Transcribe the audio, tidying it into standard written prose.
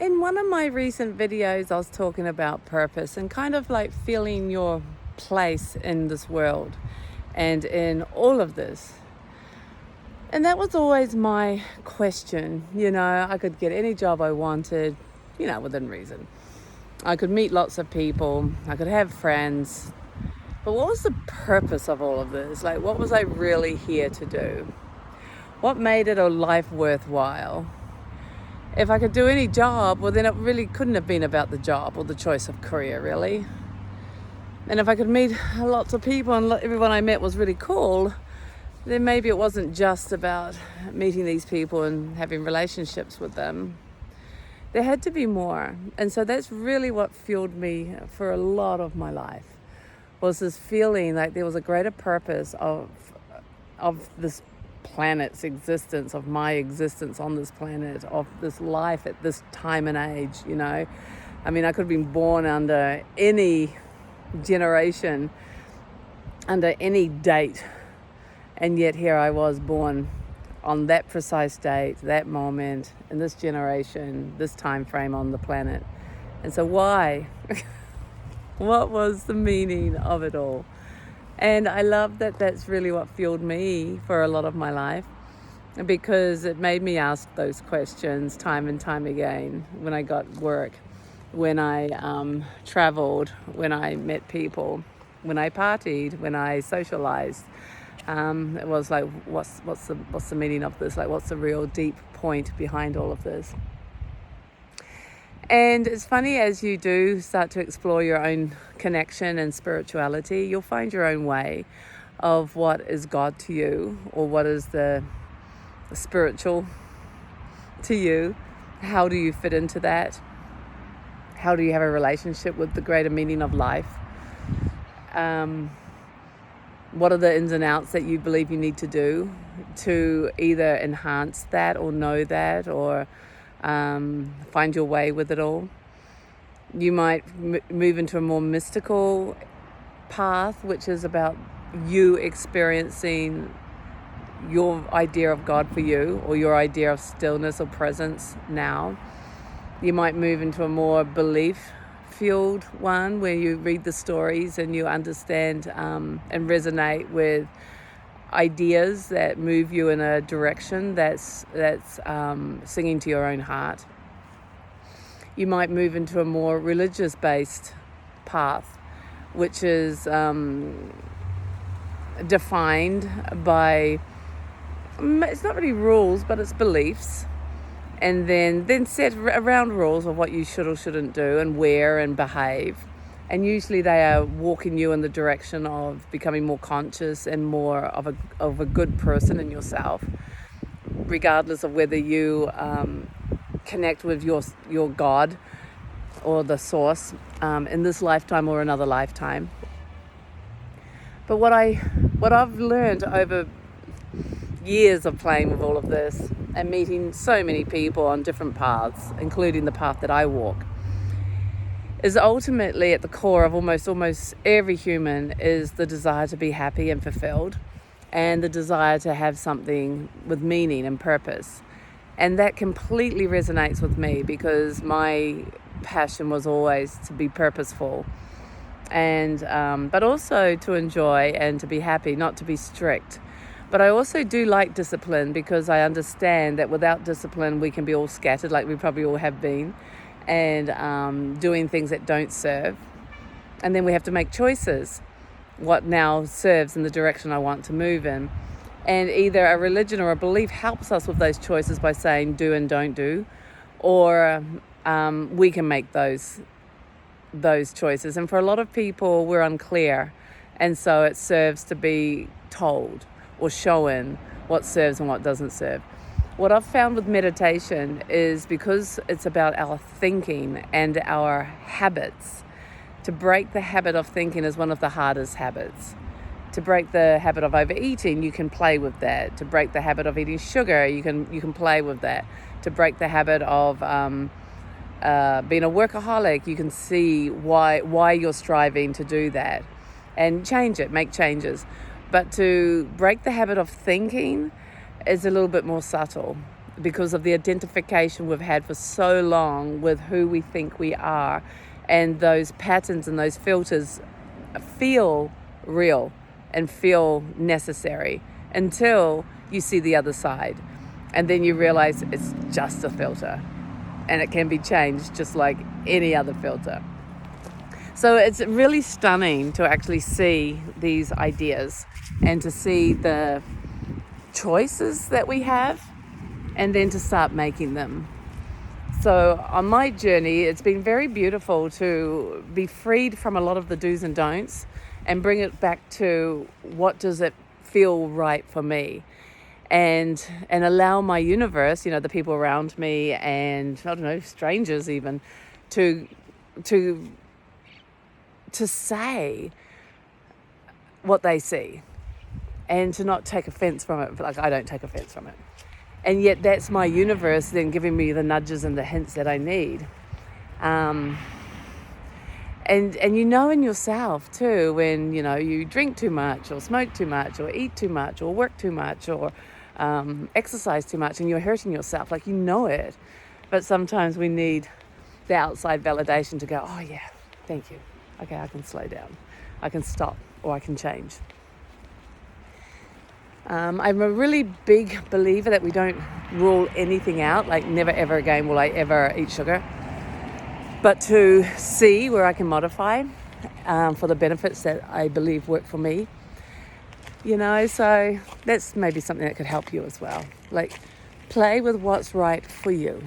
In one of my recent videos, I was talking about purpose and kind of like feeling your place in this world and in all of this. And that was always my question. I could get any job I wanted, within reason. I could meet lots of people. I could have friends. But what was the purpose of all of this? Like, what was I really here to do? What made it a life worthwhile? If I could do any job, well, then it really couldn't have been about the job or the choice of career, really. And if I could meet lots of people and everyone I met was really cool, then maybe it wasn't just about meeting these people and having relationships with them. There had to be more. And so that's really what fueled me for a lot of my life, was this feeling like there was a greater purpose of this planet's existence, of my existence on this planet, of this life at this time and age. I mean, I could have been born under any generation, under any date, and yet here I was born on that precise date, that moment, in this generation, this time frame on the planet. And so why? What was the meaning of it all? And I love that that's really what fueled me for a lot of my life, because it made me ask those questions time and time again when I got work, when I traveled, when I met people, when I partied, when I socialized. It was like, what's the meaning of this? Like, what's the real deep point behind all of this? And it's funny, as you do start to explore your own connection and spirituality, you'll find your own way of what is God to you, or what is the spiritual to you. How do you fit into that? How do you have a relationship with the greater meaning of life? What are the ins and outs that you believe you need to do to either enhance that or know that, or find your way with it all? You might move into a more mystical path, which is about you experiencing your idea of God for you, or your idea of stillness or presence now. You might move into a more belief-fueled one, where you read the stories and you understand and resonate with ideas that move you in a direction that's singing to your own heart. You might move into a more religious-based path, which is defined by, it's not really rules, but it's beliefs, and then set around rules of what you should or shouldn't do and wear and behave. And usually they are walking you in the direction of becoming more conscious and more of a good person in yourself, regardless of whether you connect with your God or the source in this lifetime or another lifetime. But what I've learned over years of playing with all of this and meeting so many people on different paths, including the path that I walk, is ultimately at the core of almost every human is the desire to be happy and fulfilled, and the desire to have something with meaning and purpose. And that completely resonates with me, because my passion was always to be purposeful, and but also to enjoy and to be happy, not to be strict. But I also do like discipline, because I understand that without discipline we can be all scattered, like we probably all have been, and doing things that don't serve. And then we have to make choices. What now serves in the direction I want to move in? And either a religion or a belief helps us with those choices by saying do and don't do, or we can make those choices. And for a lot of people, we're unclear, and so it serves to be told or shown what serves and what doesn't serve. What I've found with meditation is, because it's about our thinking and our habits, to break the habit of thinking is one of the hardest habits. To break the habit of overeating, you can play with that. To break the habit of eating sugar, you can play with that. To break the habit of being a workaholic, you can see why you're striving to do that, and change it, make changes. But to break the habit of thinking is a little bit more subtle, because of the identification we've had for so long with who we think we are, and those patterns and those filters feel real and feel necessary until you see the other side, and then you realize it's just a filter and it can be changed just like any other filter. So it's really stunning to actually see these ideas and to see the choices that we have, and then to start making them. So on my journey, it's been very beautiful to be freed from a lot of the do's and don'ts and bring it back to what does it feel right for me, and allow my universe, the people around me, and I don't know, strangers even, to say what they see, and to not take offense from it. Like, I don't take offense from it. And yet that's my universe then giving me the nudges and the hints that I need. And in yourself too, when, you drink too much or smoke too much or eat too much or work too much or exercise too much, and you're hurting yourself, like, it. But sometimes we need the outside validation to go, oh yeah, thank you. Okay, I can slow down. I can stop, or I can change. I'm a really big believer that we don't rule anything out, like never ever again will I ever eat sugar, but to see where I can modify for the benefits that I believe work for me. So that's maybe something that could help you as well. Like, play with what's right for you.